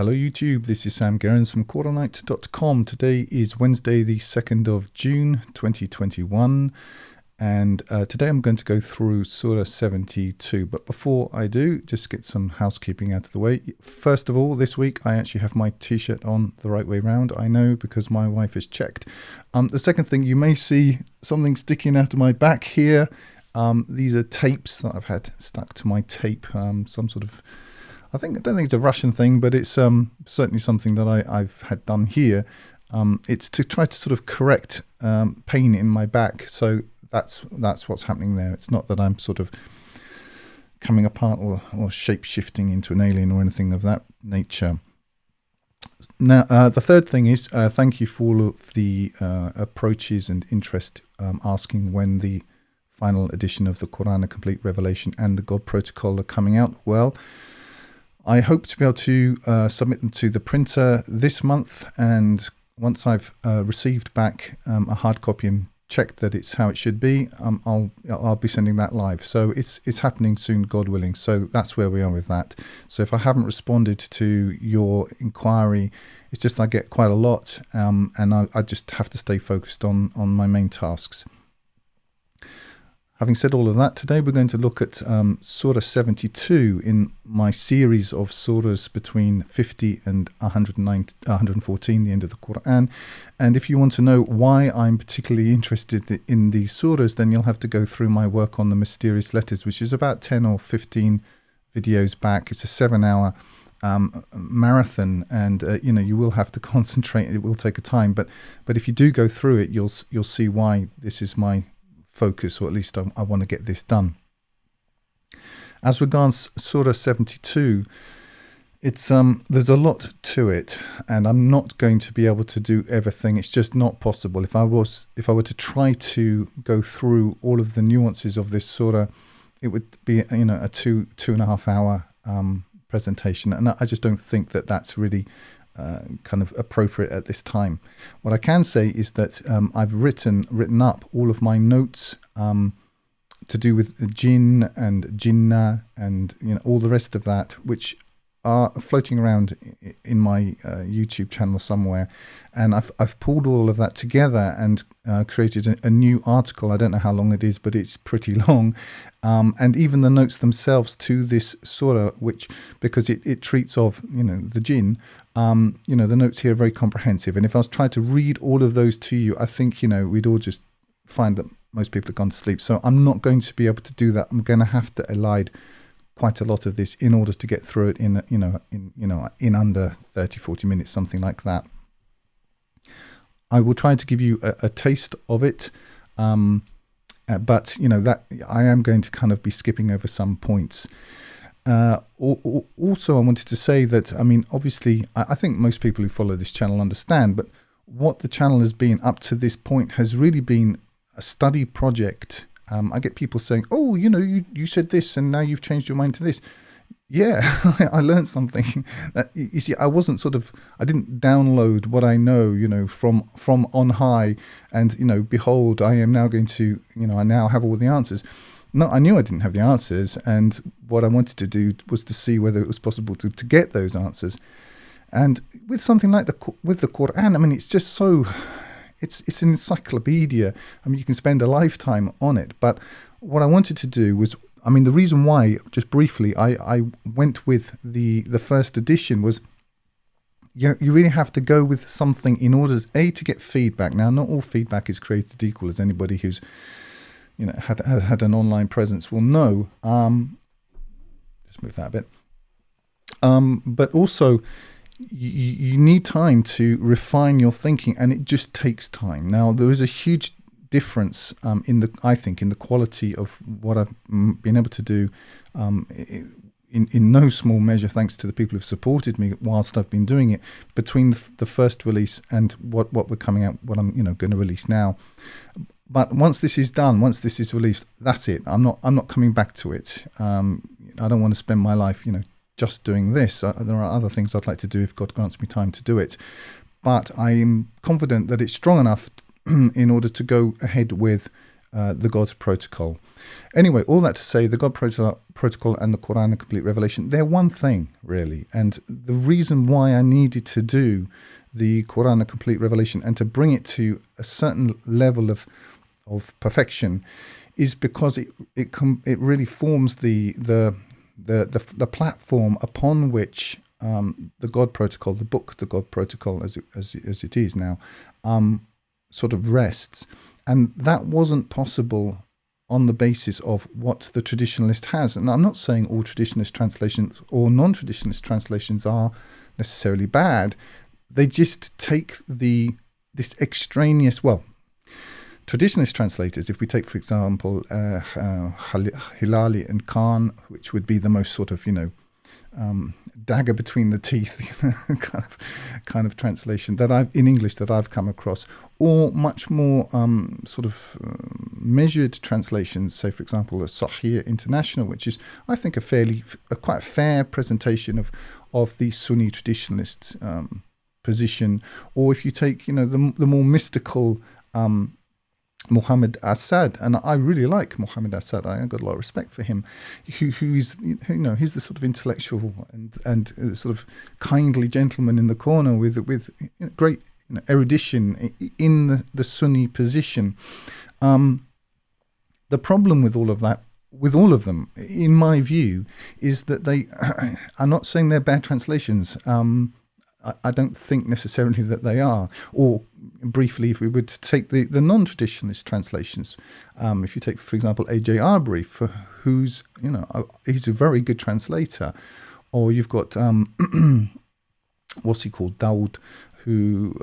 Hello YouTube, this is Sam Gerrans from Qur'anite.com. Today is Wednesday the 2nd of June 2021 and today I'm going to go through Surah 72. But before I do, just get some housekeeping out of the way. First of all, this week I actually have my t-shirt on the right way round. I know because my wife has checked. The second thing, you may see something sticking out of my back here. These are tapes that I've had stuck to my tape, some sort of, I don't think it's a Russian thing, but it's certainly something that I've had done here. It's to try to sort of correct pain in my back. So that's what's happening there. It's not that I'm sort of coming apart or shape-shifting into an alien or anything of that nature. Now, the third thing is thank you for all of the approaches and interest asking when the final edition of the Qur'an, A Complete Revelation and the God Protocol are coming out. Well, I hope to be able to submit them to the printer this month, and once I've received back a hard copy and checked that it's how it should be, I'll be sending that live. So it's happening soon, God willing. So that's where we are with that. So if I haven't responded to your inquiry, it's just I get quite a lot, and I just have to stay focused on my main tasks. Having said all of that, today we're going to look at Surah 72 in my series of surahs between 50 and 114, the end of the Qur'an. And if you want to know why I'm particularly interested in these surahs, then you'll have to go through my work on the mysterious letters, which is about 10 or 15 videos back. It's a 7-hour marathon, and you will have to concentrate. It will take a time, but if you do go through it, you'll see why this is my focus, or at least I want to get this done. As regards Surah 72, it's there's a lot to it, and I'm not going to be able to do everything. It's just not possible. If I were to try to go through all of the nuances of this surah, it would be a 2.5 hour presentation, and I just don't think that that's really kind of appropriate at this time. What I can say is that I've written up all of my notes to do with Jinn and Jinnah and all the rest of that, which are floating around in my YouTube channel somewhere, and I've pulled all of that together and created a new article. I don't know how long it is, but it's pretty long, and even the notes themselves to this surah, which, because it treats of the jinn, the notes here are very comprehensive, and if I was trying to read all of those to you, I think we'd all just find that most people have gone to sleep. So I'm not going to be able to do that. I'm going to have to elide quite a lot of this in order to get through it in under 30-40 minutes, something like that. I will try to give you a taste of it, but that I am going to kind of be skipping over some points. Also, I wanted to say that, obviously, I think most people who follow this channel understand, but what the channel has been up to this point has really been a study project. I get people saying, oh, you said this and now you've changed your mind to this. Yeah, I learned something. That, you see, I didn't download what I know, from on high, and, behold, I am now going to, I now have all the answers. No, I knew I didn't have the answers, and what I wanted to do was to see whether it was possible to get those answers. And with something like with the Qur'an, it's just so, it's an encyclopedia. You can spend a lifetime on it. But what I wanted to do was, the reason why, just briefly, I went with the first edition was, you really have to go with something in order, to get feedback. Now, not all feedback is created equal, as anybody who's had an online presence will know. Just move that a bit. But also, you need time to refine your thinking, and it just takes time. Now, there is a huge difference in the quality of what I've been able to do, in no small measure thanks to the people who've supported me whilst I've been doing it, between the first release and what we're coming out, what I'm going to release now. But once this is done, once this is released, that's it. I'm not coming back to it. I don't want to spend my life, just doing this. There are other things I'd like to do if God grants me time to do it. But I'm confident that it's strong enough in order to go ahead with the God protocol. Anyway, all that to say, the God protocol and the Qur'an, a complete revelation, they're one thing, really. And the reason why I needed to do the Qur'an, a complete revelation, and to bring it to a certain level of perfection is because it really forms the platform upon which the God protocol, the book, the God protocol, as it is now, sort of rests. And that wasn't possible on the basis of what the traditionalist has. And I'm not saying all traditionalist translations or non-traditionalist translations are necessarily bad. They just take this extraneous, traditionalist translators, if we take, for example, Hilali and Khan, which would be the most sort of, dagger between the teeth kind of translation in English that I've come across, or much more measured translations. Say, for example, the Sahih International, which is, I think, a quite fair presentation of the Sunni traditionalist position. Or if you take, the more mystical Muhammad Assad, and I really like Muhammad Assad. I got a lot of respect for him. He's the sort of intellectual and sort of kindly gentleman in the corner with great erudition in the Sunni position. The problem with all of that, with all of them, in my view, is that they. I'm not saying they're bad translations. I don't think necessarily that they are. Or briefly, if we would take the non-traditionalist translations, if you take, for example, A.J. Arbery, who's he's a very good translator, or you've got what's he called, Dawood, who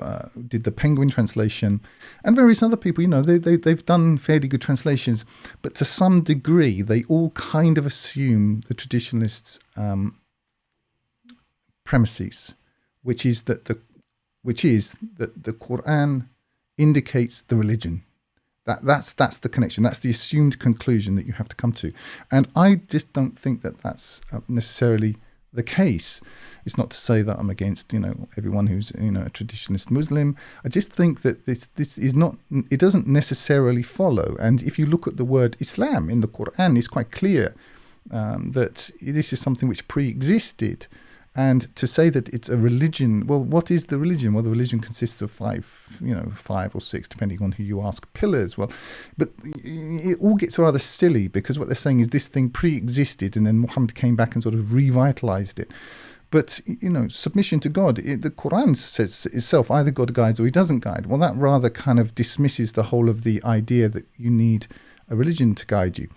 did the Penguin translation, and various other people. They've done fairly good translations, but to some degree, they all kind of assume the traditionalists' premises. Which is that the Qur'an indicates the religion. That's the connection. That's the assumed conclusion that you have to come to. And I just don't think that that's necessarily the case. It's not to say that I'm against everyone who's a traditionalist Muslim. I just think that this is not. It doesn't necessarily follow. And if you look at the word Islam in the Qur'an, it's quite clear that this is something which pre-existed. And to say that it's a religion, well, what is the religion? Well, the religion consists of five or six, depending on who you ask, pillars. But it all gets rather silly because what they're saying is this thing pre-existed and then Muhammad came back and sort of revitalized it. But, submission to God, the Qur'an says itself, either God guides or he doesn't guide. Well, that rather kind of dismisses the whole of the idea that you need a religion to guide you.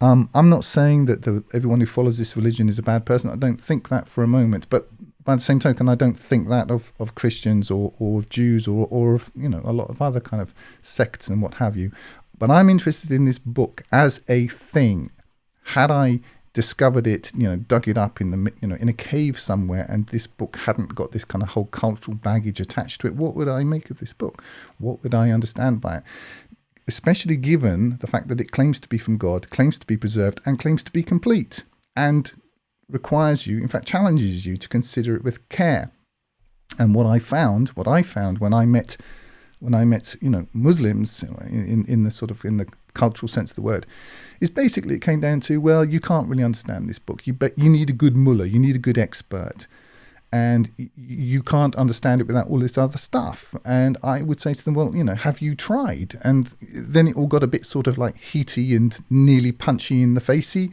I'm not saying that everyone who follows this religion is a bad person. I don't think that for a moment. But by the same token, I don't think that of Christians or of Jews or of a lot of other kind of sects and what have you. But I'm interested in this book as a thing. Had I discovered it, dug it up in in a cave somewhere, and this book hadn't got this kind of whole cultural baggage attached to it, what would I make of this book? What would I understand by it? Especially given the fact that it claims to be from God, claims to be preserved, and claims to be complete, and requires you, in fact, challenges you to consider it with care. And what I found when I met Muslims in the cultural sense of the word, is basically it came down to, well, you can't really understand this book. You need a good mullah, you need a good expert. And you can't understand it without all this other stuff. And I would say to them, well, have you tried? And then it all got a bit sort of like heaty and nearly punchy in the facey.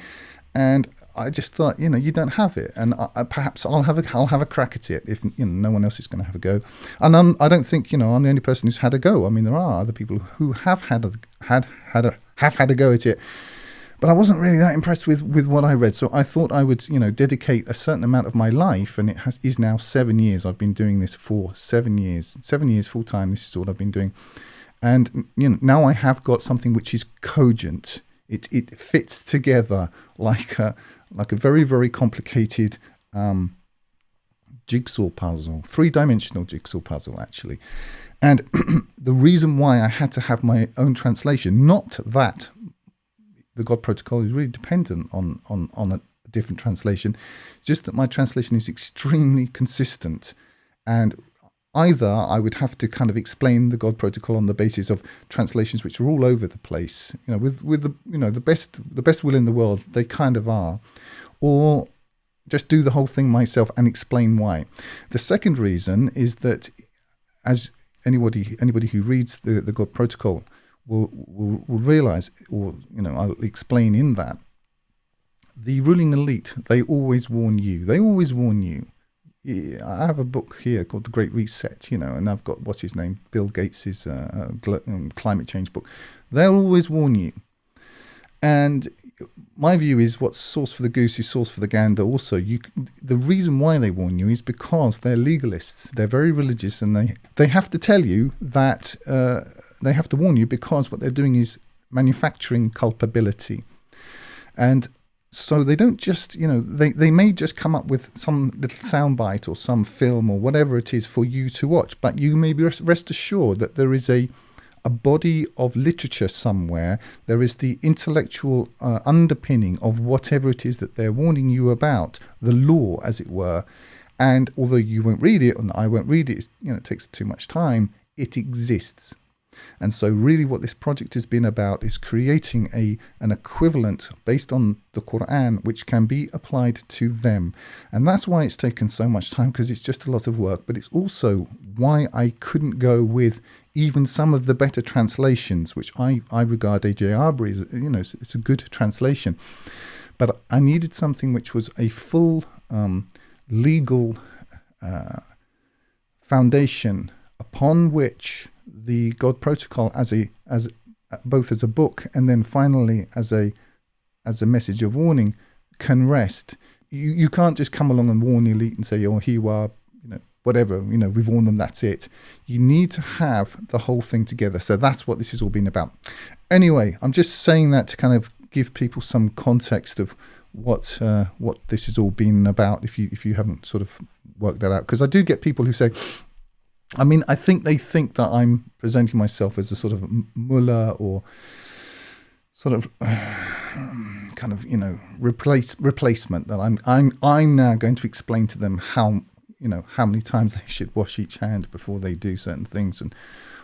And I just thought, you don't have it. And perhaps I'll have a crack at it if no one else is going to have a go. And I don't think I'm the only person who's had a go. I mean, there are other people who have had a go at it. But I wasn't really that impressed with what I read. So I thought I would, dedicate a certain amount of my life. And it is now 7 years. I've been doing this for 7 years. 7 years full time. This is what I've been doing. And, now I have got something which is cogent. It fits together like a very, very complicated jigsaw puzzle. 3-dimensional jigsaw puzzle, actually. And the reason why I had to have my own translation, not that the God protocol is really dependent on a different translation. Just that my translation is extremely consistent, and either I would have to kind of explain the God protocol on the basis of translations which are all over the place, with the best will in the world, they kind of are, or just do the whole thing myself and explain why. The second reason is that, as anybody who reads the God protocol will realize, or I'll explain in that, the ruling elite, they always warn you. I have a book here called The Great Reset, and I've got, what's his name, Bill Gates's climate change book. They'll always warn you. And my view is what's sauce for the goose is sauce for the gander also. The reason why they warn you is because they're legalists. They're very religious, and they have to tell you that, they have to warn you because what they're doing is manufacturing culpability. And so they don't just, they may just come up with some little soundbite or some film or whatever it is for you to watch, but you may be rest assured that there is a body of literature somewhere. There is the intellectual underpinning of whatever it is that they're warning you about, the law, as it were. And although you won't read it, and I won't read it, it takes too much time, it exists. And so really what this project has been about is creating an equivalent based on the Qur'an which can be applied to them. And that's why it's taken so much time, because it's just a lot of work. But it's also why I couldn't go with even some of the better translations, which I regard A.J. Arbery as, it's a good translation. But I needed something which was a full legal foundation upon which the God protocol as both as a book and then finally as a message of warning can rest. You can't just come along and warn the elite and say, oh, here you are, whatever, we've warned them, that's it. You need to have the whole thing together. So that's what this has all been about. Anyway, I'm just saying that to kind of give people some context of what this has all been about, if you haven't sort of worked that out. Because I do get people who say, I think they think that I'm presenting myself as a sort of mullah or sort of kind of replacement, that I'm now going to explain to them how many times they should wash each hand before they do certain things and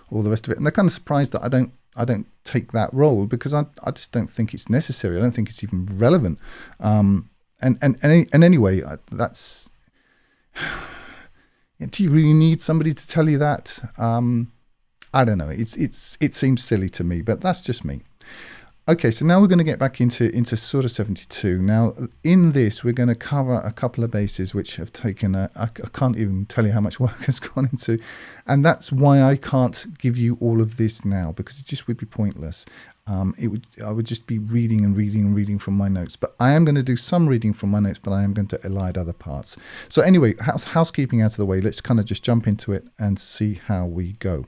all the rest of it. And they're kind of surprised that I don't take that role, because I just don't think it's necessary. I don't think it's even relevant. And anyway, that's. Do you really need somebody to tell you that? I don't know. It seems silly to me, but that's just me. Okay, so now we're going to get back into Surah 72. Now, in this, we're going to cover a couple of bases which have taken I can't even tell you how much work has gone into, and that's why I can't give you all of this now, because it just would be pointless. I would just be reading from my notes. But I am going to do some reading from my notes, but I am going to elide other parts. So anyway, housekeeping out of the way, let's kind of just jump into it and see how we go.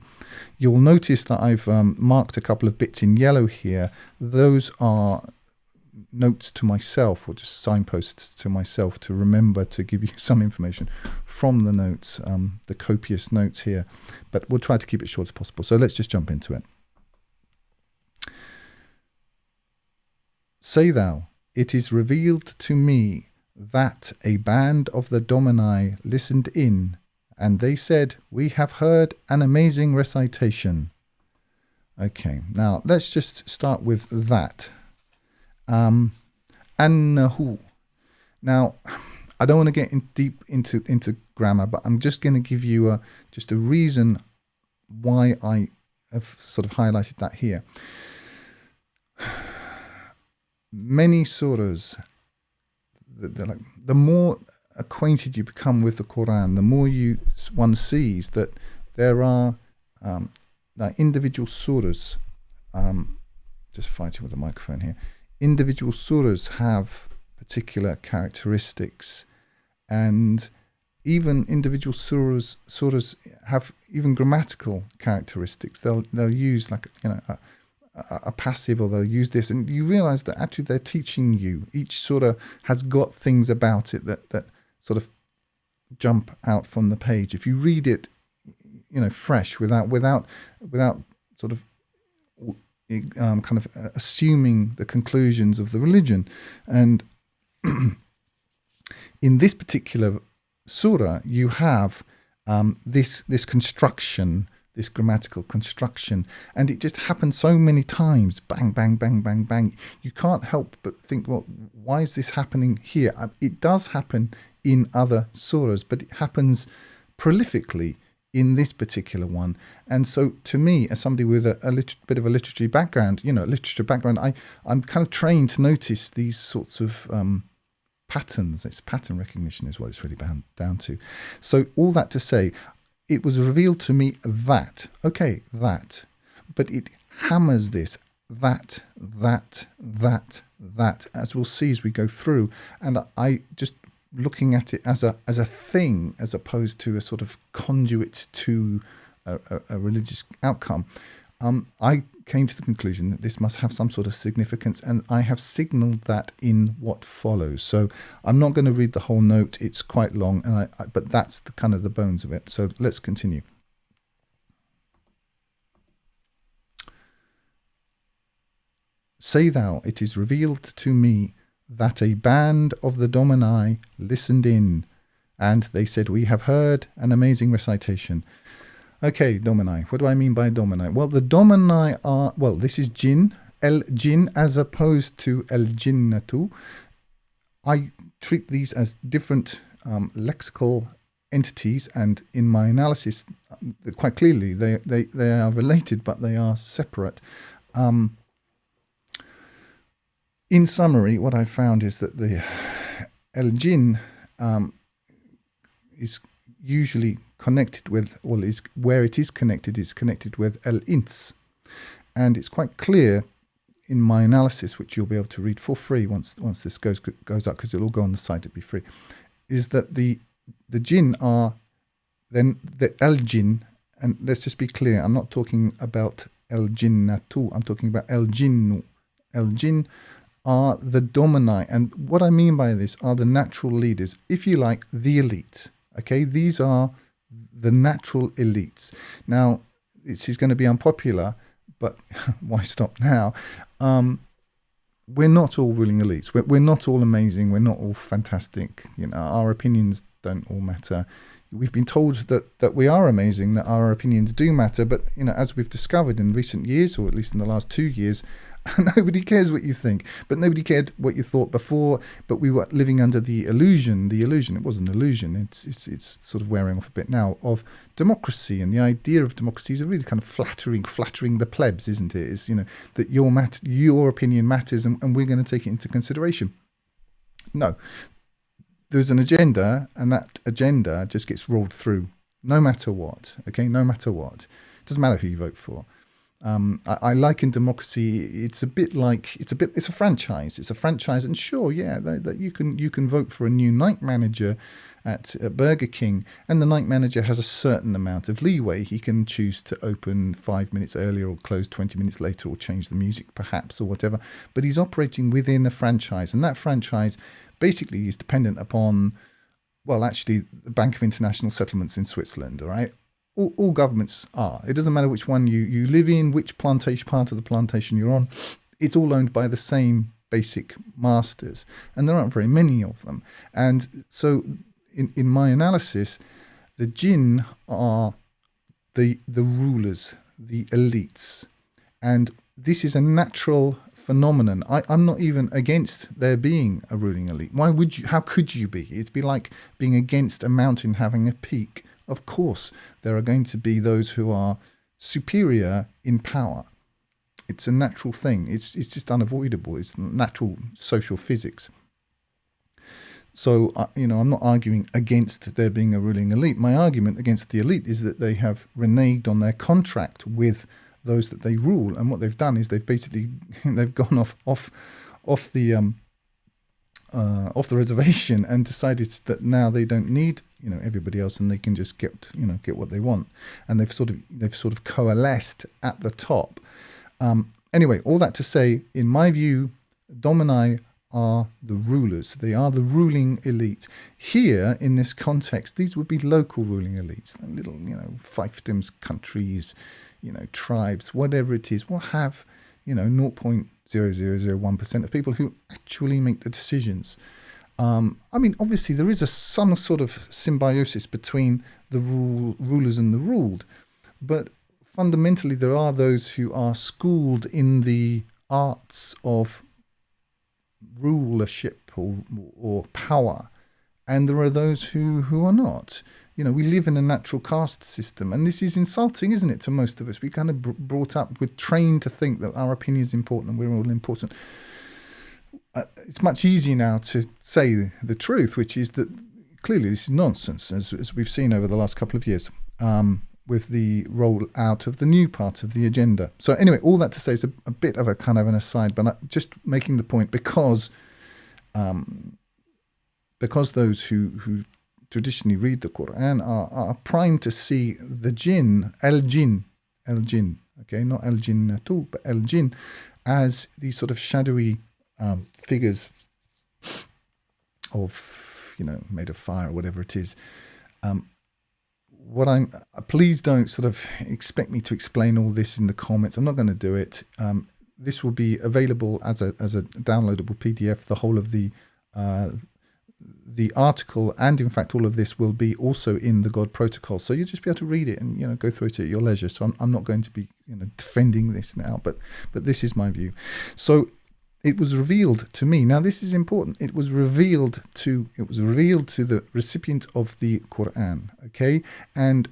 You'll notice that I've marked a couple of bits in yellow here. Those are notes to myself, or just signposts to myself to remember to give you some information from the notes, the copious notes here. But we'll try to keep it short as possible. So let's just jump into it. Say thou, it is revealed to me that a band of the Domini listened in, and they said, we have heard an amazing recitation. Okay, now let's just start with that. Annahu. Now, I don't want to get deep into grammar, but I'm just going to give you just a reason why I have sort of highlighted that here. Many surahs, the more acquainted you become with the Qur'an, the more one sees that there are individual surahs, just fighting with the microphone here, individual surahs have particular characteristics, and even individual surahs have even grammatical characteristics. They'll use like a passive, or they'll use this, and you realize that actually they're teaching you. Each surah has got things about it that sort of jump out from the page. If you read it, fresh, without sort of kind of assuming the conclusions of the religion. And in this particular surah, you have this construction, this grammatical construction, and it just happens so many times. Bang, bang, bang, bang, bang. You can't help but think, well, why is this happening here? It does happen in other surahs, but it happens prolifically in this particular one. And so to me, as somebody with a bit of a literature background, I'm kind of trained to notice these sorts of patterns. It's pattern recognition is what it's really down to. So all that to say, it was revealed to me that, but it hammers this, that, as we'll see as we go through. And I just looking at it as a thing, as opposed to a sort of conduit to a religious outcome, I came to the conclusion that this must have some sort of significance, and I have signalled that in what follows. So I'm not going to read the whole note; it's quite long, and but that's the kind of the bones of it. So let's continue. Say thou, it is revealed to me that a band of the Domini listened in, and they said, we have heard an amazing recitation. Okay, Domini. What do I mean by Domini? Well, the Domini are, this is Jinn, El-Jinn, as opposed to El-Jinnatu. I treat these as different lexical entities, and in my analysis, quite clearly, they are related, but they are separate. In summary, what I found is that the El-Jinn is usually connected with, is where it is connected with El-Ins. And it's quite clear in my analysis, which you'll be able to read for free once this goes up, because it'll all go on the site, it'll be free, is that the Jinn are then the El-Jinn, and let's just be clear, I'm not talking about El-Jinnatu, I'm talking about El-Jinnu. El-Jinn are the Domini, and what I mean by this are the natural leaders, if you like, the elite. Okay, these are the natural elites. Now, this is going to be unpopular, but why stop now? We're not all ruling elites. We're not all amazing. We're not all fantastic. Our opinions don't all matter. We've been told that we are amazing, that our opinions do matter, but as we've discovered in recent years, or at least in the last 2 years, nobody cares what you think, but nobody cared what you thought before. But we were living under the illusion. It was an illusion. It's sort of wearing off a bit now, of democracy, and the idea of democracy is a really kind of flattering the plebs, isn't it? It's that your opinion matters, and we're going to take it into consideration. No, there's an agenda, and that agenda just gets rolled through, no matter what. Okay, no matter what. It doesn't matter who you vote for. I liken democracy. It's a franchise. It's a franchise, and sure, yeah, that you can vote for a new night manager at Burger King, and the night manager has a certain amount of leeway. He can choose to open 5 minutes earlier, or close 20 minutes later, or change the music perhaps, or whatever. But he's operating within a franchise, and that franchise basically is dependent upon, the Bank of International Settlements in Switzerland. All right. All governments are. It doesn't matter which one you live in, which part of the plantation you're on. It's all owned by the same basic masters, and there aren't very many of them. And so, in my analysis, the Jinn are the rulers, the elites, and this is a natural phenomenon. I'm not even against there being a ruling elite. Why would you? How could you be? It'd be like being against a mountain having a peak. Of course, there are going to be those who are superior in power. It's a natural thing. It's just unavoidable. It's natural social physics. So, I'm not arguing against there being a ruling elite. My argument against the elite is that they have reneged on their contract with those that they rule, and what they've done is they've gone off the reservation and decided that now they don't need everybody else, and they can just get what they want, and they've sort of coalesced at the top. Anyway, all that to say, in my view, Domini are the rulers. They are the ruling elite. Here, in this context, these would be local ruling elites, little fiefdoms, countries, tribes, whatever it is, will have 0.0001% of people who actually make the decisions. I mean, obviously there is some sort of symbiosis between the rulers and the ruled, but fundamentally there are those who are schooled in the arts of rulership or power, and there are those who are not. You know, we live in a natural caste system, and this is insulting, isn't it, to most of us? We kind of brought up, we're trained to think that our opinion is important and we're all important. It's much easier now to say the truth, which is that clearly this is nonsense, as we've seen over the last couple of years, with the roll out of the new part of the agenda. So anyway, all that to say is a bit of a kind of an aside, but I'm just making the point because those who traditionally read the Qur'an are primed to see the jinn, al-jinn, okay, not al-jinnatu, but al-jinn, as these sort of shadowy figures of, you know, made of fire or whatever it is. Please don't sort of expect me to explain all this in the comments. I'm not going to do it. This will be available as a downloadable PDF. The whole of the article, and in fact all of this, will be also in the God Protocol, so you'll just be able to read it and, you know, go through it at your leisure. So I'm not going to be, you know, defending this now, but this is my view. So it was revealed to me. Now this is important. It was revealed to the recipient of the Qur'an. Okay, and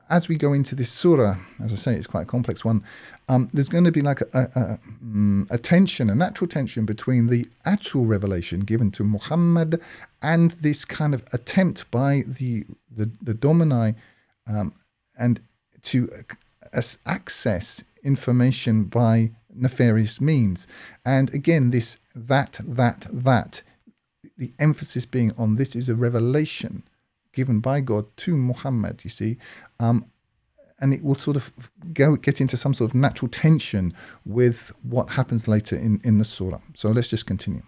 as we go into this surah, as I say, it's quite a complex one. There's going to be like a tension, a natural tension between the actual revelation given to Muhammad and this kind of attempt by the domini and to access information by nefarious means. And again, that, the emphasis being on this is a revelation given by God to Muhammad, you see, and it will sort of get into some sort of natural tension with what happens later in the surah. So let's just continue.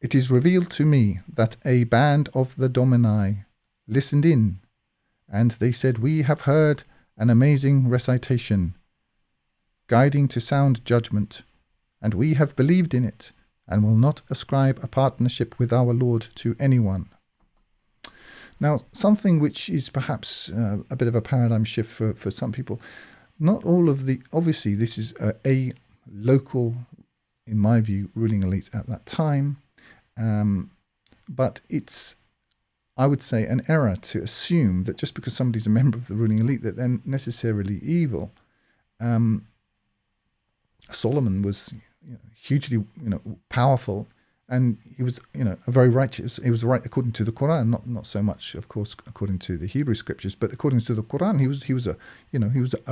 It is revealed to me that a band of the domini listened in, and they said, "We have heard an amazing recitation, guiding to sound judgment, and we have believed in it, and will not ascribe a partnership with our Lord to anyone." Now, something which is perhaps a bit of a paradigm shift for some people. Not all of obviously this is a local, in my view, ruling elite at that time, but it's, I would say, an error to assume that just because somebody's a member of the ruling elite that they're necessarily evil. Solomon was, you know, hugely, you know, powerful, and he was, you know, a very righteous. He was right according to the Qur'an, not so much, of course, according to the Hebrew scriptures, but according to the Qur'an, he was a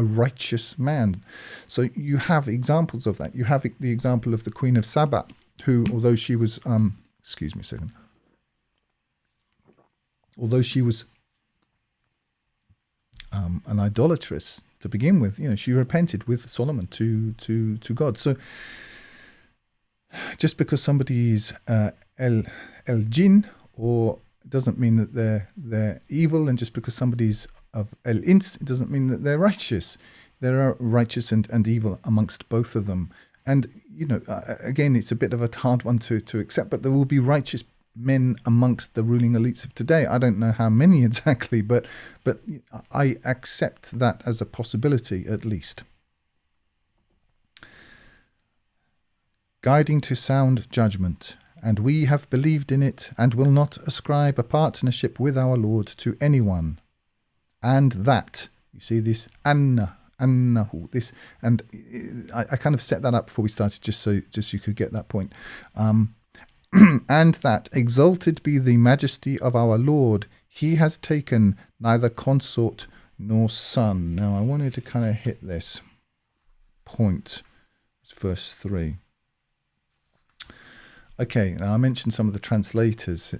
righteous man. So you have examples of that. You have the example of the Queen of Sabbath, who, although she was, excuse me a second. Although she was an idolatress to begin with, you know, she repented with Solomon to God. So just because somebody is el jinn, or it doesn't mean that they're evil, and just because somebody's of el ins, it doesn't mean that they're righteous. There are righteous and evil amongst both of them. And, you know, again, it's a bit of a hard one to accept, but there will be righteous men amongst the ruling elites of today. I don't know how many exactly, but I accept that as a possibility, at least. Guiding to sound judgment, and we have believed in it, and will not ascribe a partnership with our Lord to anyone. And that, you see this annahu, this, and I kind of set that up before we started, just so you could get that point. And that, exalted be the majesty of our Lord, he has taken neither consort nor son. Now I wanted to kind of hit this point. It's verse 3. Okay, now I mentioned some of the translators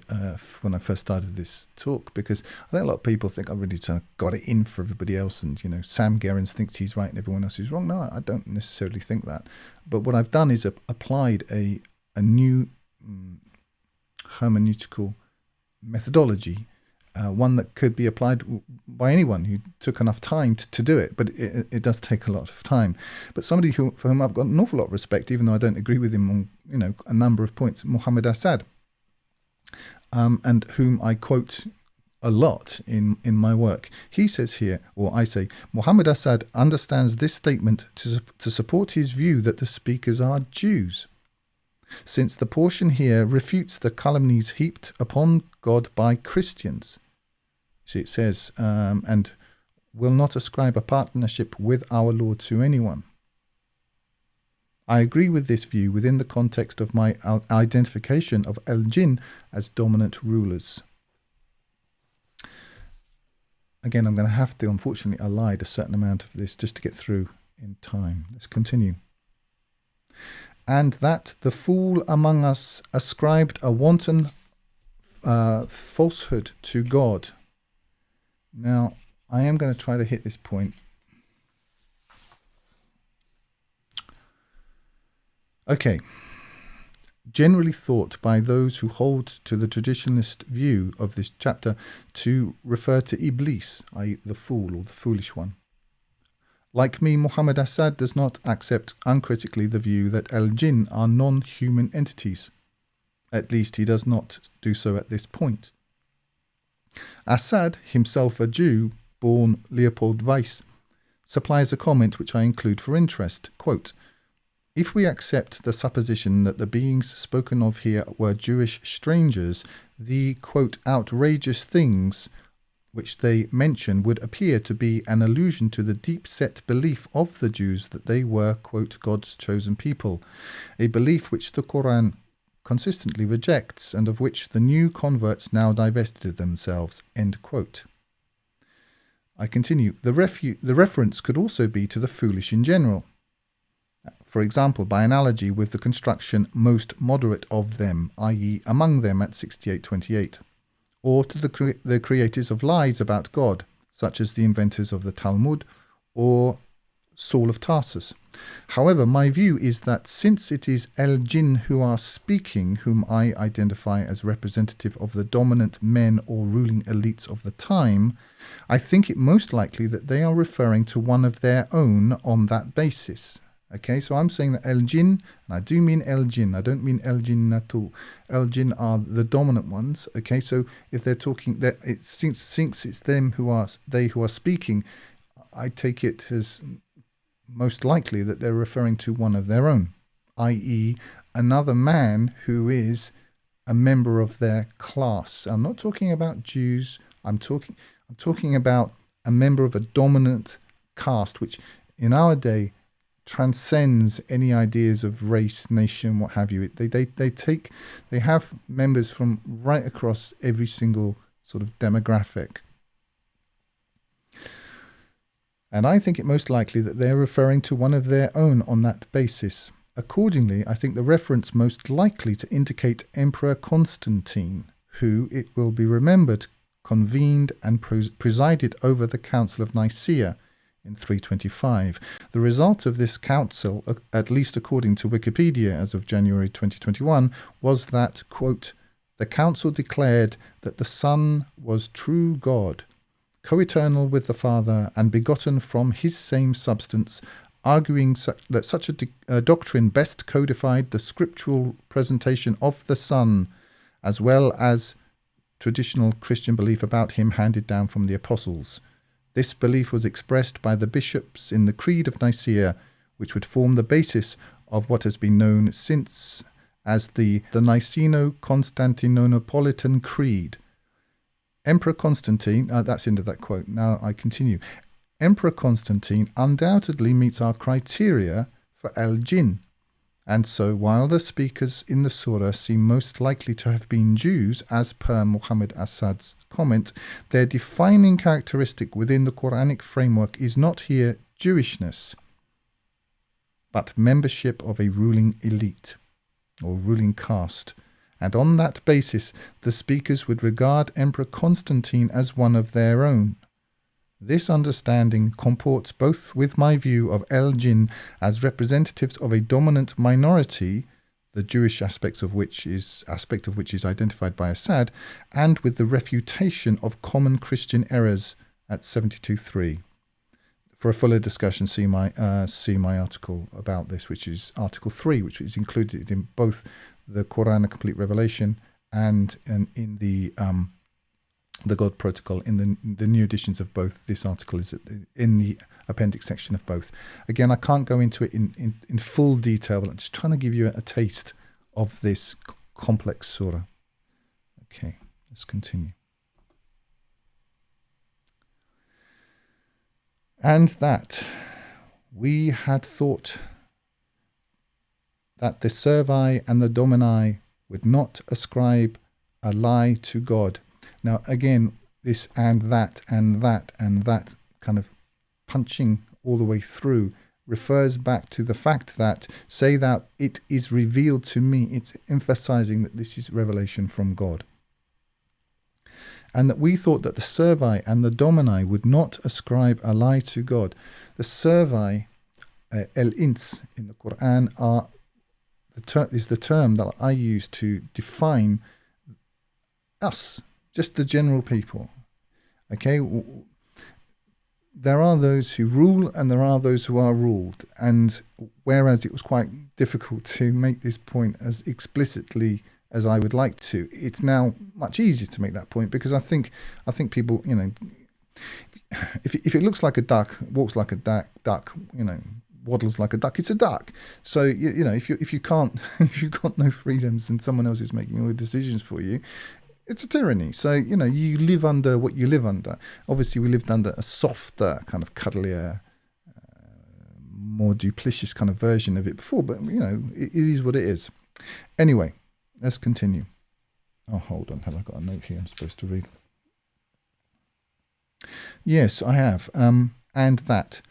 when I first started this talk, because I think a lot of people think I've really got it in for everybody else, and, you know, Sam Gerrans thinks he's right and everyone else is wrong. No, I don't necessarily think that. But what I've done is applied a new hermeneutical methodology one that could be applied by anyone who took enough time to do it, but it does take a lot of time. But somebody for whom I've got an awful lot of respect, even though I don't agree with him on a number of points, Muhammad Assad, and whom I quote a lot in my work. He says here, or I say, Muhammad Assad understands this statement to support his view that the speakers are Jews, since the portion here refutes the calumnies heaped upon God by Christians. See, it says, and will not ascribe a partnership with our Lord to anyone. I agree with this view within the context of my identification of Jinn as dominant rulers. Again, I'm going to have to, unfortunately, elide a certain amount of this just to get through in time. Let's continue. And that the fool among us ascribed a wanton falsehood to God. Now, I am going to try to hit this point. Okay. Generally thought by those who hold to the traditionalist view of this chapter to refer to Iblis, i.e. the fool or the foolish one. Like me, Muhammad Assad does not accept uncritically the view that Jinn are non-human entities. At least he does not do so at this point. Assad, himself a Jew, born Leopold Weiss, supplies a comment which I include for interest. Quote, if we accept the supposition that the beings spoken of here were Jewish strangers, the, quote, outrageous things which they mention would appear to be an allusion to the deep-set belief of the Jews that they were, quote, God's chosen people, a belief which the Qur'an consistently rejects and of which the new converts now divested themselves, end quote. I continue. The reference could also be to the foolish in general. For example, by analogy with the construction most moderate of them, i.e. among them at 6828, or to the creators of lies about God, such as the inventors of the Talmud or Saul of Tarsus. However, my view is that since it is Jinn who are speaking, whom I identify as representative of the dominant men or ruling elites of the time, I think it most likely that they are referring to one of their own on that basis. Okay, so I'm saying that Jinn, and I do mean Jinn, I don't mean Jinn at all. Jinn are the dominant ones. Okay, so if they're talking, that since it's them who are speaking, I take it as most likely that they're referring to one of their own, i.e. another man who is a member of their class. I'm not talking about Jews. I'm talking about a member of a dominant caste, which in our day transcends any ideas of race, nation, what have you. They have members from right across every single sort of demographic. And I think it most likely that they're referring to one of their own on that basis. Accordingly, I think the reference most likely to indicate Emperor Constantine, who, it will be remembered, convened and presided over the Council of Nicaea in 325. The result of this council, at least according to Wikipedia as of January 2021, was that, quote, the council declared that the Son was true God, co-eternal with the Father and begotten from his same substance, arguing that such a doctrine best codified the scriptural presentation of the Son, as well as traditional Christian belief about him handed down from the apostles. This belief was expressed by the bishops in the Creed of Nicaea, which would form the basis of what has been known since as the Niceno-Constantinopolitan Creed. Emperor Constantine, that's the end of that quote. Now I continue. Emperor Constantine undoubtedly meets our criteria for Jinn. And so, while the speakers in the surah seem most likely to have been Jews, as per Muhammad Assad's comment, their defining characteristic within the Quranic framework is not here Jewishness, but membership of a ruling elite or ruling caste. And on that basis, the speakers would regard Emperor Constantine as one of their own. This understanding comports both with my view of Jinn as representatives of a dominant minority, the Jewish aspect of which is identified by Assad, and with the refutation of common Christian errors at 72.3. For a fuller discussion, see my article about this, which is Article 3, which is included in both the Qur'an, a complete revelation, and in the God Protocol, in the new editions of both. This article is in the appendix section of both. Again, I can't go into it in full detail, but I'm just trying to give you a taste of this complex surah. Okay, let's continue. And that we had thought that the Servii and the Domini would not ascribe a lie to God. Now, again, this and that kind of punching all the way through refers back to the fact that, say that it is revealed to me. It's emphasizing that this is revelation from God. And that we thought that the Servii and the Domini would not ascribe a lie to God. The Servii, el-ins in the Qur'an, is the term that I use to define us, just the general people. Okay, there are those who rule and there are those who are ruled. And whereas it was quite difficult to make this point as explicitly as I would like to, it's now much easier to make that point, because I think people, if it looks like a duck, walks like a duck, waddles like a duck, it's a duck. So if you've got no freedoms and someone else is making all the decisions for you, it's a tyranny. So you live under what you live under. Obviously, we lived under a softer, kind of cuddlier, more duplicitous kind of version of it before. But it is what it is. Anyway, let's continue. Oh, hold on. Have I got a note here I'm supposed to read? Yes, I have. And that.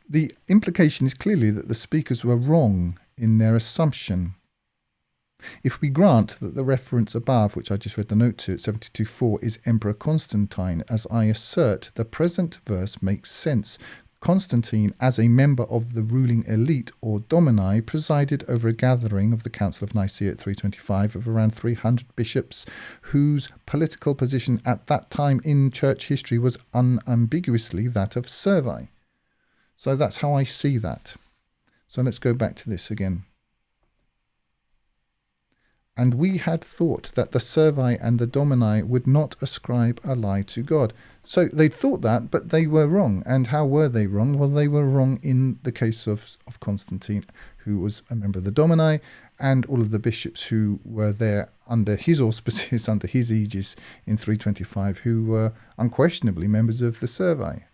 The implication is clearly that the speakers were wrong in their assumption. If we grant that the reference above, which I just read the note to at 72.4, is Emperor Constantine, as I assert, the present verse makes sense. Constantine, as a member of the ruling elite or domini, presided over a gathering of the Council of Nicaea at 325 of around 300 bishops, whose political position at that time in church history was unambiguously that of Servii. So that's how I see that. So let's go back to this again. And we had thought that the Servii and the Domini would not ascribe a lie to God. So they'd thought that, but they were wrong. And how were they wrong? Well, they were wrong in the case of Constantine, who was a member of the Domini, and all of the bishops who were there under his auspices, under his aegis in 325, who were unquestionably members of the Servii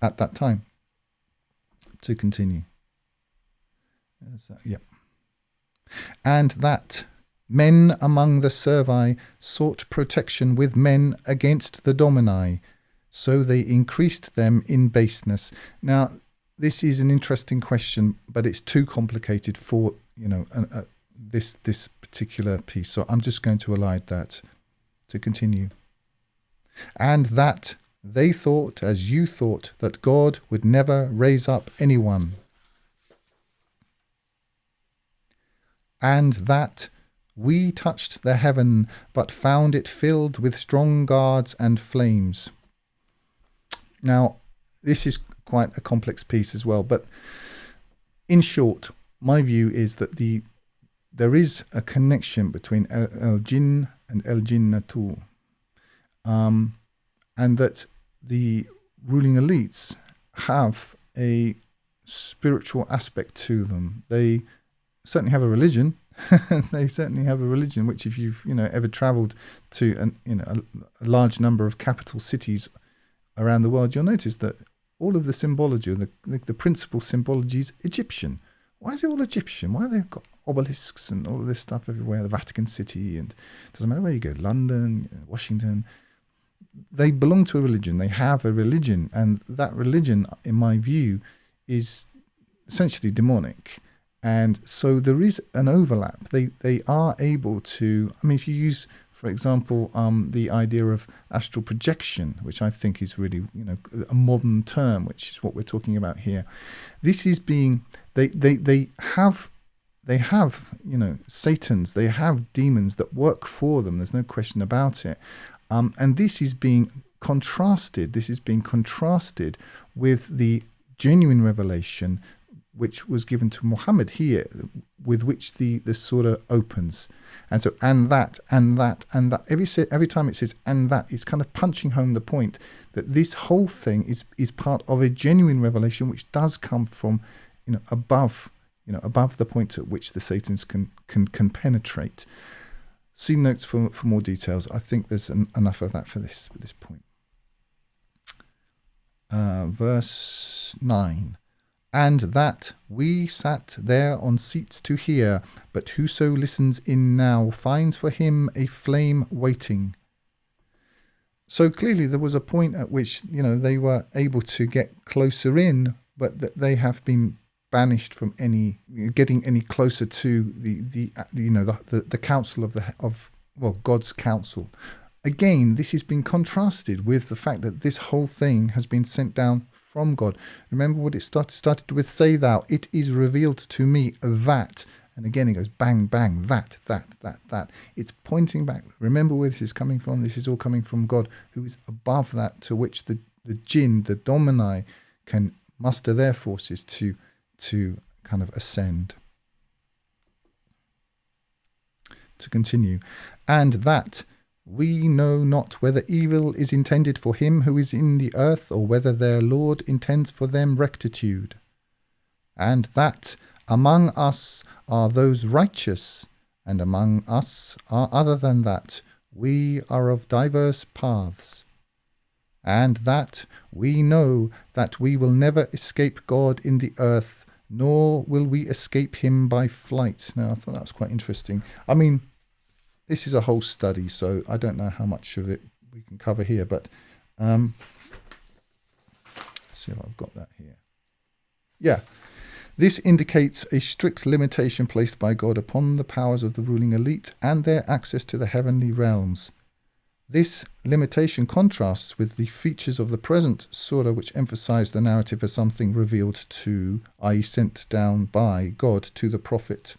at that time. To continue. Yeah. And that men among the Servii sought protection with men against the Domini, so they increased them in baseness. Now, this is an interesting question, but it's too complicated for this particular piece. So I'm just going to elide that. To continue. And that they thought, as you thought, that God would never raise up anyone. And that we touched the heaven, but found it filled with strong guards and flames. Now, this is quite a complex piece as well, but in short, my view is that there is a connection between el-Jinn and el-Jinnatu, and that the ruling elites have a spiritual aspect to them. They certainly have a religion. They certainly have a religion, which if you've ever travelled to a large number of capital cities around the world, you'll notice that all of the symbology, the principal symbology is Egyptian. Why is it all Egyptian? Why have they got obelisks and all of this stuff everywhere? The Vatican City, and it doesn't matter where you go, London, Washington. They belong to a religion. They have a religion, and that religion, in my view, is essentially demonic. And so there is an overlap. They are able to, if you use, for example, the idea of astral projection, which I think is really, a modern term, which is what we're talking about here. This is being, they have they have, Satans, they have demons that work for them. There's no question about it. And this is being contrasted. This is being contrasted with the genuine revelation which was given to Muhammad here, with which the surah opens. And so, and that. Every time it says and that, it's kind of punching home the point that this whole thing is part of a genuine revelation which does come from, above the point at which the Satans can penetrate. See notes for more details. I think there's enough of that for this point. Verse 9. And that we sat there on seats to hear, but whoso listens in now finds for him a flame waiting. So clearly there was a point at which, they were able to get closer in, but that they have been banished from getting any closer to the counsel of God's counsel. Again, this has been contrasted with the fact that this whole thing has been sent down from God. Remember what it started with, say thou, it is revealed to me that, and again it goes bang, bang, that. It's pointing back. Remember where this is coming from. This is all coming from God, who is above that, to which the Jinn, the Domini, can muster their forces to kind of ascend. To continue, and that we know not whether evil is intended for him who is in the earth, or whether their Lord intends for them rectitude. And that among us are those righteous, and among us are other than that. We are of diverse paths. And that we know that we will never escape God in the earth, nor will we escape him by flight. Now, I thought that was quite interesting. I mean, this is a whole study, so I don't know how much of it we can cover here, but let's see if I've got that here. Yeah, this indicates a strict limitation placed by God upon the powers of the ruling elite and their access to the heavenly realms. This limitation contrasts with the features of the present surah, which emphasize the narrative as something revealed to, i.e. sent down by God to the prophet.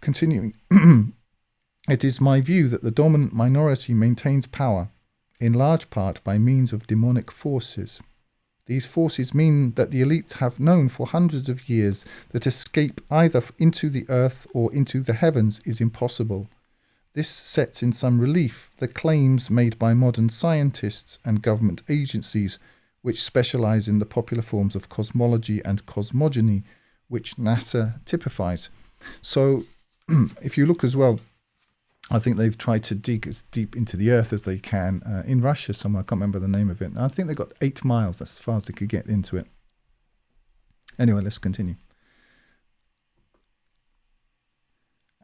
Continuing. It is my view that the dominant minority maintains power, in large part by means of demonic forces. These forces mean that the elites have known for hundreds of years that escape either into the earth or into the heavens is impossible. This sets in some relief the claims made by modern scientists and government agencies, which specialize in the popular forms of cosmology and cosmogony, which NASA typifies. So, if you look as well, I think they've tried to dig as deep into the earth as they can. In Russia somewhere, I can't remember the name of it. I think they got 8 miles. That's as far as they could get into it. Anyway, let's continue.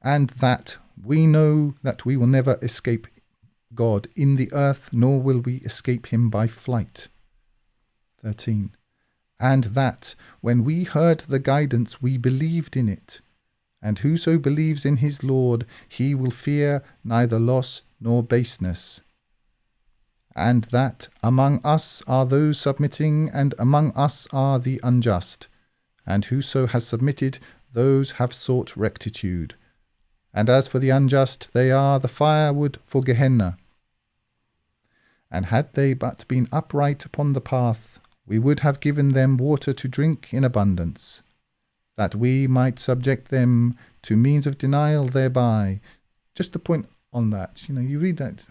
And that we know that we will never escape God in the earth, nor will we escape him by flight. 13. And that when we heard the guidance, we believed in it. And whoso believes in his Lord, he will fear neither loss nor baseness. And that among us are those submitting, and among us are the unjust. And whoso has submitted, those have sought rectitude. And as for the unjust, they are the firewood for Gehenna. And had they but been upright upon the path, we would have given them water to drink in abundance, that we might subject them to means of denial thereby. Just a point on that. You read that,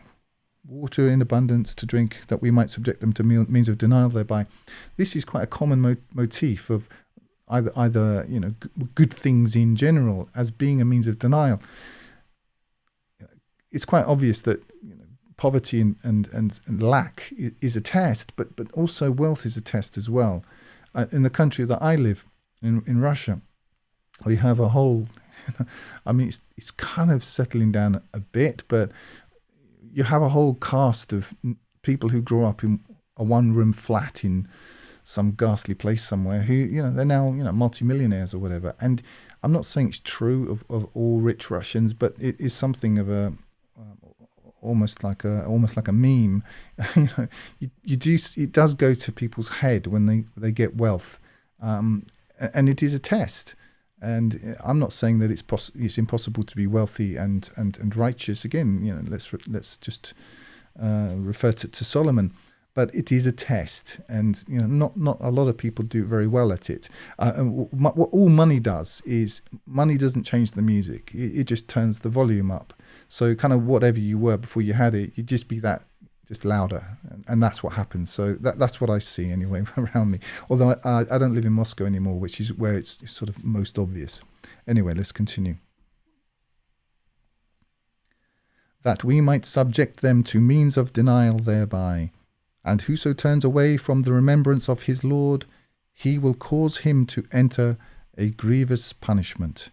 water in abundance to drink, that we might subject them to means of denial thereby. This is quite a common motif of either good things in general as being a means of denial. It's quite obvious that poverty and lack is a test, but also wealth is a test as well. In the country that I live, in Russia, we have a whole, I mean, it's kind of settling down a bit, but you have a whole cast of people who grow up in a one-room flat in some ghastly place somewhere who, they're now, multimillionaires or whatever. And I'm not saying it's true of all rich Russians, but it is something of a, almost like a meme. It does go to people's head when they get wealth. And it is a test. And I'm not saying that it's impossible to be wealthy and righteous. Again, let's just refer to Solomon. But it is a test, and not a lot of people do very well at it. What all money does is money doesn't change the music; it just turns the volume up. So kind of whatever you were before you had it, you'd just be that just louder, and that's what happens. So that's what I see anyway around me. Although I don't live in Moscow anymore, which is where it's sort of most obvious. Anyway, let's continue. That we might subject them to means of denial thereby. And whoso turns away from the remembrance of his Lord, he will cause him to enter a grievous punishment.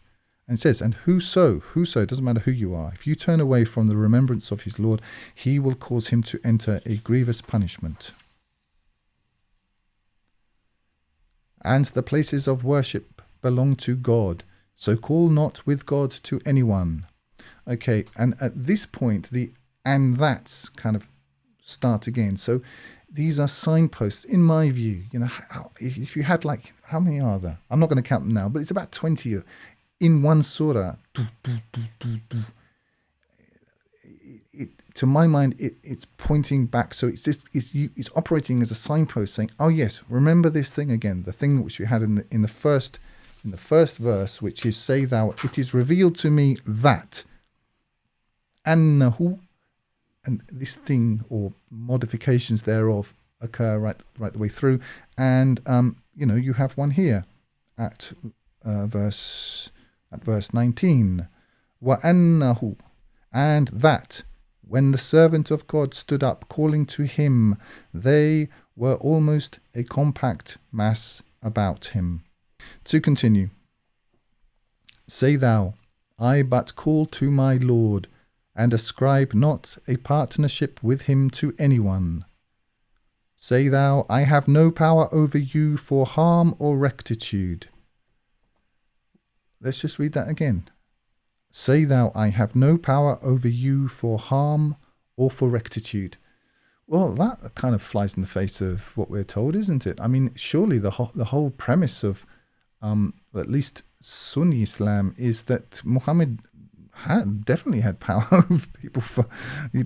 And it says, and whoso, it doesn't matter who you are, if you turn away from the remembrance of his Lord, he will cause him to enter a grievous punishment. And the places of worship belong to God, so call not with God to anyone. Okay, and at this point, and that's kind of start again. So these are signposts, in my view. If you had how many are there? I'm not going to count them now, but it's about 20 in one surah. To my mind, it's pointing back. So it's operating as a signpost, saying, "Oh yes, remember this thing again, the thing which we had in the first verse, which is, say thou, it is revealed to me that annahu." And this thing or modifications thereof occur right the way through. And you have one here at verse 19. وَأَنَّهُ, and that when the servant of God stood up calling to him, they were almost a compact mass about him. To continue. Say thou, I but call to my Lord, and ascribe not a partnership with him to anyone. Say thou, I have no power over you for harm or rectitude. Let's just read that again. Say thou, I have no power over you for harm or for rectitude. Well, that kind of flies in the face of what we're told, isn't it? I mean, surely the whole premise of at least Sunni Islam is that Muhammad definitely had power over people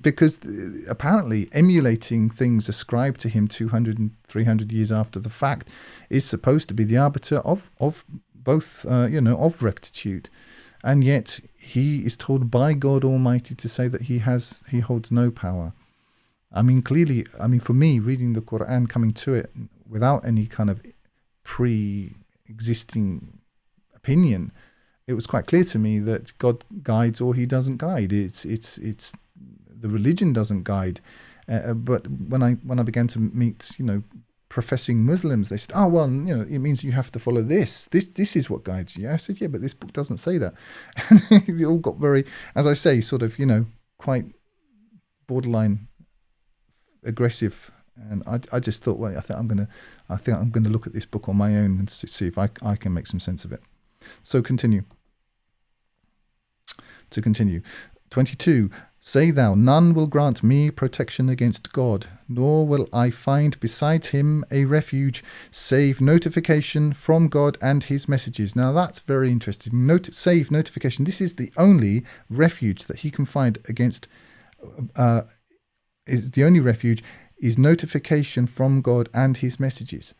because apparently emulating things ascribed to him 200 and 300 years after the fact is supposed to be the arbiter of both of rectitude, and yet he is told by God Almighty to say that he holds no power. I mean, clearly, for me, reading the Qur'an, coming to it without any kind of pre-existing opinion, it was quite clear to me that God guides or he doesn't guide. It's the religion doesn't guide. But when I began to meet, professing Muslims, they said, "Oh well, it means you have to follow this. This is what guides you." I said, "Yeah, but this book doesn't say that." And they all got very, as I say, sort of, quite borderline aggressive. And I just thought, well, I think I'm gonna look at this book on my own and see if I can make some sense of it. So continue. To continue. 22. Say thou, none will grant me protection against God, nor will I find beside him a refuge, save notification from God and his messages. Now that's very interesting. Save notification. This is the only refuge that he can find against. Is the only refuge is notification from God and his messages.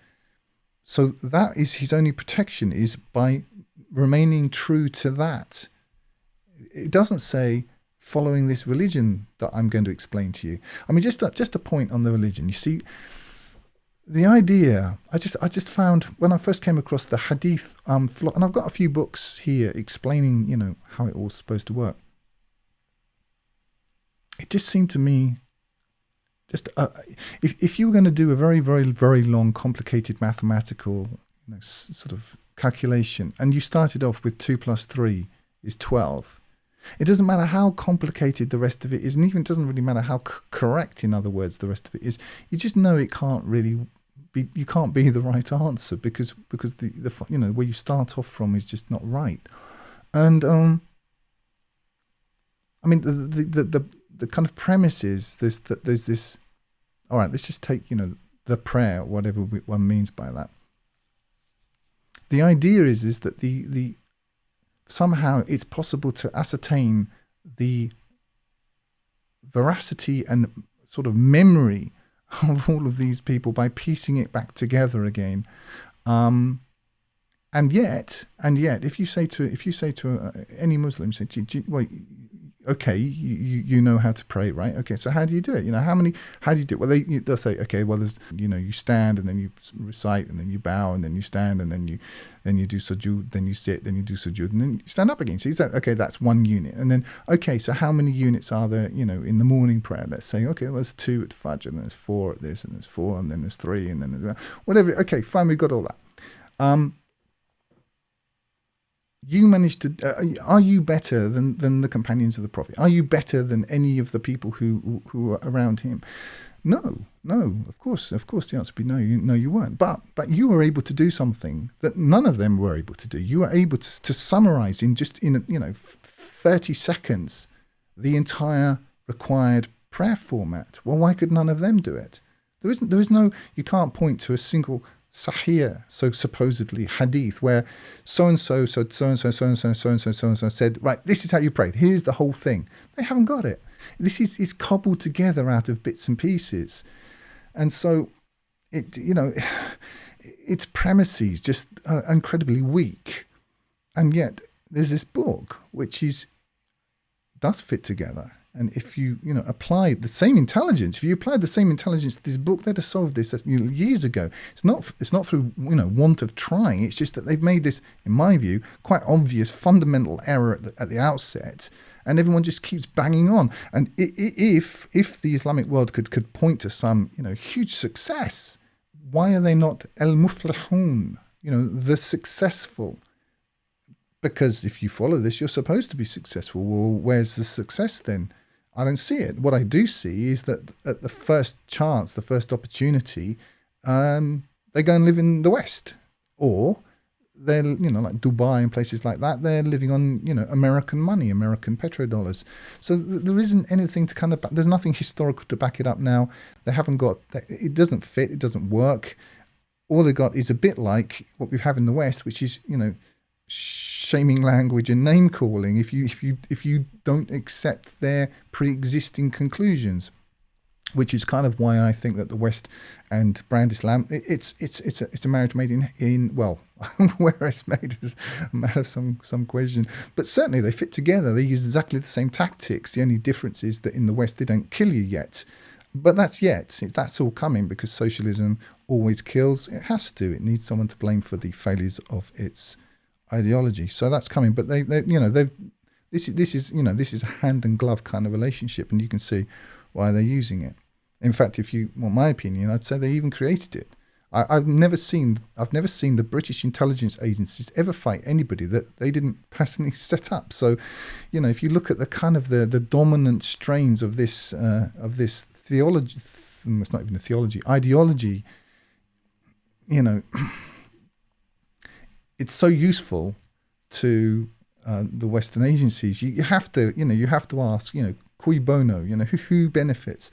So that is his only protection, is by remaining true to that. It doesn't say following this religion that I'm going to explain to you. I mean, just a point on the religion. You see, the idea, I just found when I first came across the hadith, and I've got a few books here explaining, how it all's supposed to work. It just seemed to me, if you were going to do a very, very, very long, complicated mathematical, sort of calculation, and you started off with 2 + 3 is 12. It doesn't matter how complicated the rest of it is, and even it doesn't really matter how correct, in other words, the rest of it is. You just know it can't really be. You can't be the right answer because the where you start off from is just not right. And I mean the kind of premise is that there's this. All right, let's just take the prayer, whatever one means by that. The idea is that somehow it's possible to ascertain the veracity and sort of memory of all of these people by piecing it back together again. And yet, if you say to any Muslim, say, well, okay, you know how to pray, right? Okay, so how do you do it? How do you do it? Well, they'll say, okay, well, there's, you stand and then you recite and then you bow and then you stand and then you do sujood, then you sit, then you do sujood and then you stand up again. So you say, okay, that's one unit. And then, okay, so how many units are there, in the morning prayer? Let's say, okay, well, there's 2 at Fajr and there's 4 at this and there's 4 and then there's 3 and then there's whatever. Okay, fine, we've got all that. You managed to. Are you better than the companions of the Prophet? Are you better than any of the people who were around him? No. Of course, the answer would be no. You weren't. But you were able to do something that none of them were able to do. You were able to summarize in 30 seconds the entire required prayer format. Well, why could none of them do it? There is no. You can't point to a single Sahih, so supposedly hadith, where so-and-so said, right, this is how you pray. Here's the whole thing. They haven't got it. This is cobbled together out of bits and pieces. And so, its premises just incredibly weak. And yet, there's this book which does fit together. And if you apply the same intelligence, if you applied the same intelligence to this book, they'd have solved this years ago. It's not through want of trying. It's just that they've made this, in my view, quite obvious fundamental error at the outset, and everyone just keeps banging on. And if the Islamic world could point to some huge success, why are they not al-muflihun? The successful. Because if you follow this, you're supposed to be successful. Well, where's the success then? I don't see it. What I do see is that at the first chance, the first opportunity, they go and live in the West. Or they're, like Dubai and places like that, they're living on, American money, American petrodollars. So there isn't anything to there's nothing historical to back it up now. They haven't got, it doesn't fit, it doesn't work. All they got is a bit like what we have in the West, which is, shaming language and name calling if you don't accept their pre-existing conclusions, which is kind of why I think that the West and brand Islam, it's a marriage made in well, where it's made is a matter of some question, but certainly they fit together. They use exactly the same tactics. The only difference is that in the West they don't kill you yet, but that's all coming because socialism always kills. It has to. It needs someone to blame for the failures of its ideology. So that's coming, but this is a hand and glove kind of relationship, and you can see why they're using it. In fact, if you want my opinion, I'd say they even created it. I've never seen the British intelligence agencies ever fight anybody that they didn't personally set up. So, if you look at the kind of the dominant strains of this theology, it's not even a theology, ideology, it's so useful to the Western agencies. You have to ask, cui bono, who benefits?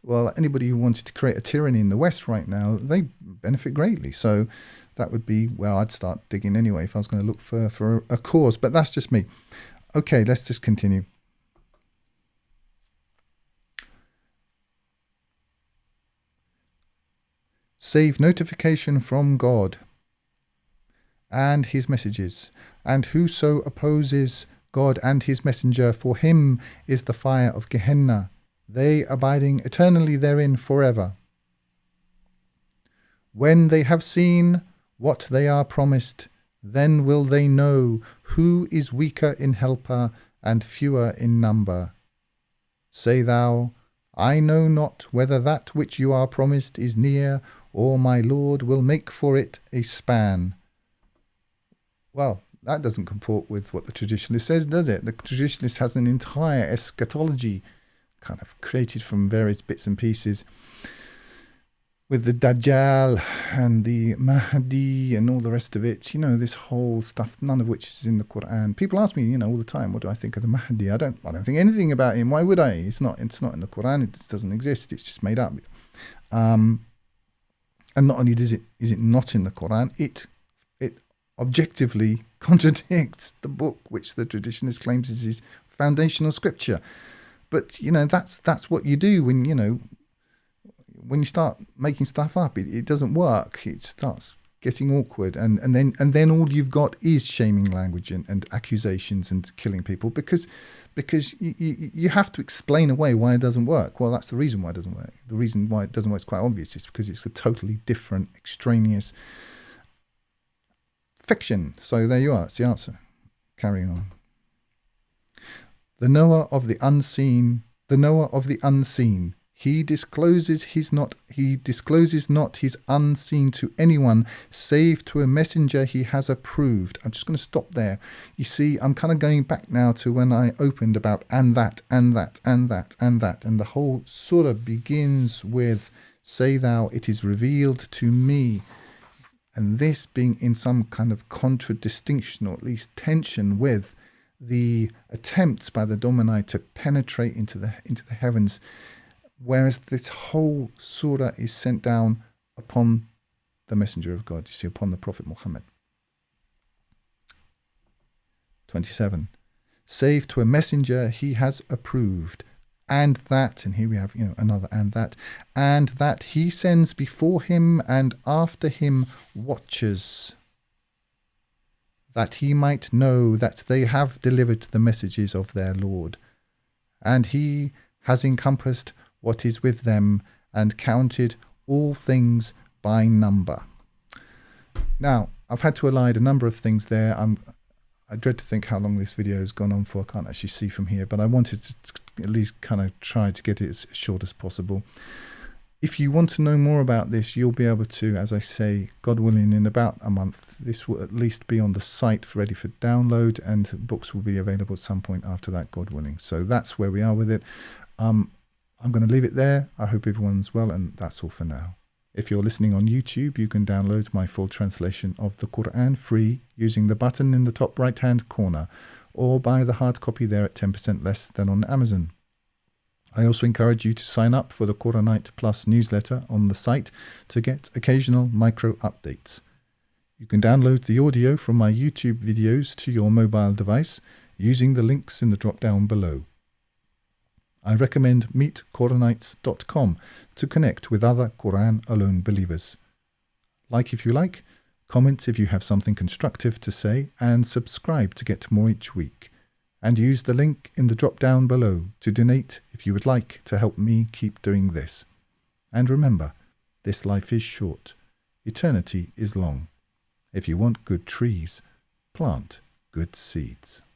Well, anybody who wanted to create a tyranny in the West right now, they benefit greatly. So that would be where I'd start digging anyway if I was going to look for a cause. But that's just me. Okay, let's just continue. Save notification from God and his messages, and whoso opposes God and his messenger, for him is the fire of Gehenna, they abiding eternally therein forever. When they have seen what they are promised, then will they know who is weaker in helper and fewer in number. Say thou, I know not whether that which you are promised is near, or my Lord will make for it a span. Well, that doesn't comport with what the traditionalist says, does it? The traditionalist has an entire eschatology kind of created from various bits and pieces with the Dajjal and the Mahdi and all the rest of it. This whole stuff, none of which is in the Qur'an. People ask me, all the time, what do I think of the Mahdi? I don't think anything about him. Why would I? It's not in the Qur'an. It doesn't exist. It's just made up. And not only is it not in the Qur'an, it objectively contradicts the book which the traditionalist claims is his foundational scripture. But, that's what you do when you start making stuff up. It doesn't work. It starts getting awkward, and then all you've got is shaming language and accusations and killing people because you have to explain away why it doesn't work. Well, that's the reason why it doesn't work. The reason why it doesn't work is quite obvious. It's because it's a totally different, extraneous fiction. So there you are. It's the answer. Carry on. The knower of the unseen. He discloses not his unseen to anyone, save to a messenger he has approved. I'm just going to stop there. You see, I'm kind of going back now to when I opened about and that, and the whole surah begins with, say thou, it is revealed to me. And this being in some kind of contradistinction, or at least tension, with the attempts by the Domini to penetrate into the heavens, whereas this whole surah is sent down upon the messenger of God, you see, upon the Prophet Muhammad. 27. Save to a messenger he has approved, and that, and here we have another and that he sends before him and after him watchers, that he might know that they have delivered the messages of their Lord, and he has encompassed what is with them and counted all things by number. Now, I've had to elide a number of things there. I dread to think how long this video has gone on for. I can't actually see from here, but I wanted to at least kind of try to get it as short as possible. If you want to know more about this, you'll be able to, as I say, God willing, in about a month, this will at least be on the site ready for download, and books will be available at some point after that, God willing. So that's where we are with it. I'm going to leave it there. I hope everyone's well, and that's all for now. If you're listening on YouTube, you can download my full translation of the Qur'an free using the button in the top right-hand corner, or buy the hard copy there at 10% less than on Amazon. I also encourage you to sign up for the Qur'anite Plus newsletter on the site to get occasional micro updates. You can download the audio from my YouTube videos to your mobile device using the links in the drop-down below. I recommend meetquranites.com to connect with other Qur'an-alone believers. Like if you like, comment if you have something constructive to say, and subscribe to get more each week. And use the link in the drop-down below to donate if you would like to help me keep doing this. And remember, this life is short. Eternity is long. If you want good trees, plant good seeds.